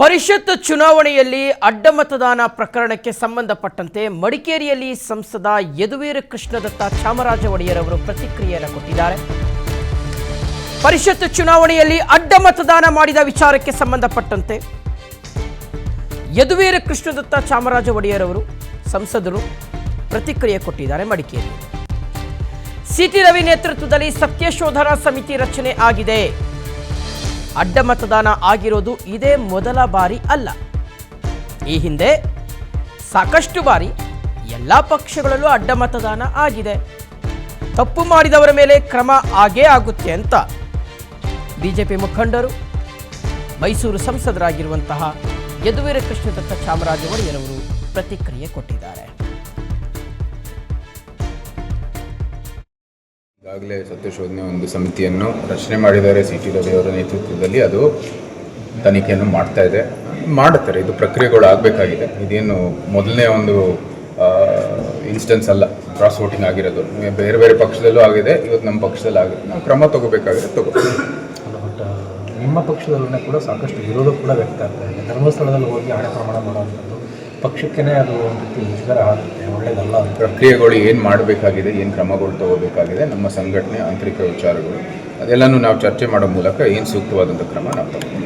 ಪರಿಷತ್ ಚುನಾವಣೆಯಲ್ಲಿ ಅಡ್ಡ ಮತದಾನ ಪ್ರಕರಣಕ್ಕೆ ಸಂಬಂಧಪಟ್ಟಂತೆ ಮಡಿಕೇರಿಯಲ್ಲಿ ಸಂಸದ ಯದುವೀರ್ ಕೃಷ್ಣದತ್ತ ಚಾಮರಾಜ ಒಡೆಯರ್ ಅವರು ಪ್ರತಿಕ್ರಿಯೆಯನ್ನು ಕೊಟ್ಟಿದ್ದಾರೆ. ಪರಿಷತ್ ಚುನಾವಣೆಯಲ್ಲಿ ಅಡ್ಡ ಮತದಾನ ಮಾಡಿದ ವಿಚಾರಕ್ಕೆ ಸಂಬಂಧಪಟ್ಟಂತೆ ಯದುವೀರ್ ಕೃಷ್ಣದತ್ತ ಚಾಮರಾಜ ಒಡೆಯರ್ ಅವರು ಸಂಸದರು ಪ್ರತಿಕ್ರಿಯೆ ಕೊಟ್ಟಿದ್ದಾರೆ. ಮಡಿಕೇರಿ ಸಿಟಿ ರವಿ ನೇತೃತ್ವದಲ್ಲಿ ಸತ್ಯಶೋಧನಾ ಸಮಿತಿ ರಚನೆ ಆಗಿದೆ. ಅಡ್ಡ ಮತದಾನ ಆಗಿರೋದು ಇದೇ ಮೊದಲ ಬಾರಿ ಅಲ್ಲ. ಈ ಹಿಂದೆ ಸಾಕಷ್ಟು ಬಾರಿ ಎಲ್ಲ ಪಕ್ಷಗಳಲ್ಲೂ ಅಡ್ಡ ಮತದಾನ ಆಗಿದೆ. ತಪ್ಪು ಮಾಡಿದವರ ಮೇಲೆ ಕ್ರಮ ಆಗೇ ಆಗುತ್ತೆ ಅಂತ ಬಿಜೆಪಿ ಮುಖಂಡರು ಮೈಸೂರು ಸಂಸದರಾಗಿರುವಂತಹ ಯದುವೀರ್ ಕೃಷ್ಣದತ್ತ ಚಾಮರಾಜ ಒಡೆಯರ್ ಅವರು ಪ್ರತಿಕ್ರಿಯೆ ಕೊಟ್ಟಿದ್ದಾರೆ. ಈಗಾಗಲೇ ಸತ್ಯಶೋಧನೆ ಒಂದು ಸಮಿತಿಯನ್ನು ರಚನೆ ಮಾಡಿದ್ದಾರೆ. ಸಿಟಿ ರವಿ ಅವರ ನೇತೃತ್ವದಲ್ಲಿ ಅದು ತನಿಖೆಯನ್ನು ಮಾಡುತ್ತಾರೆ. ಇದು ಪ್ರಕ್ರಿಯೆಗಳು ಆಗಬೇಕಾಗಿದೆ. ಇದೇನು ಮೊದಲನೇ ಒಂದು ಇನ್ಸ್ಟೆನ್ಸ್ ಅಲ್ಲ ಕ್ರಾಸ್ ವೋಟಿಂಗ್ ಆಗಿರೋದು. ಬೇರೆ ಬೇರೆ ಪಕ್ಷದಲ್ಲೂ ಆಗಿದೆ, ಇವತ್ತು ನಮ್ಮ ಪಕ್ಷದಲ್ಲಿ ಆಗಿದೆ. ನಾವು ಕ್ರಮ ತಗೋಬೇಕಾಗಿದೆ ಬಟ್ ನಿಮ್ಮ ಪಕ್ಷದಲ್ಲೂ ಕೂಡ ಸಾಕಷ್ಟು ವಿರೋಧ ಕೂಡ ವ್ಯಕ್ತ ಆಗ್ತಾ ಇದೆ. ಧರ್ಮಸ್ಥಳದಲ್ಲಿ ಹೋಗಿ ಹಣ ಪ್ರಮಾಣ ಮಾಡುವಂಥದ್ದು ಪಕ್ಷಕ್ಕೇ ಅದು ಒಂದು ರೀತಿ ಮುಜುಗರ ಆಗುತ್ತೆ, ಒಳ್ಳೆಯದಲ್ಲ. ಪ್ರಕ್ರಿಯೆಗಳು ಏನು ಮಾಡಬೇಕಾಗಿದೆ, ಏನು ಕ್ರಮಗಳು ತಗೋಬೇಕಾಗಿದೆ, ನಮ್ಮ ಸಂಘಟನೆ ಆಂತರಿಕ ವಿಚಾರಗಳು ಅದೆಲ್ಲನೂ ನಾವು ಚರ್ಚೆ ಮಾಡೋ ಮೂಲಕ ಏನು ಸೂಕ್ತವಾದಂಥ ಕ್ರಮ ನಾವು ತಗೋತೀವಿ.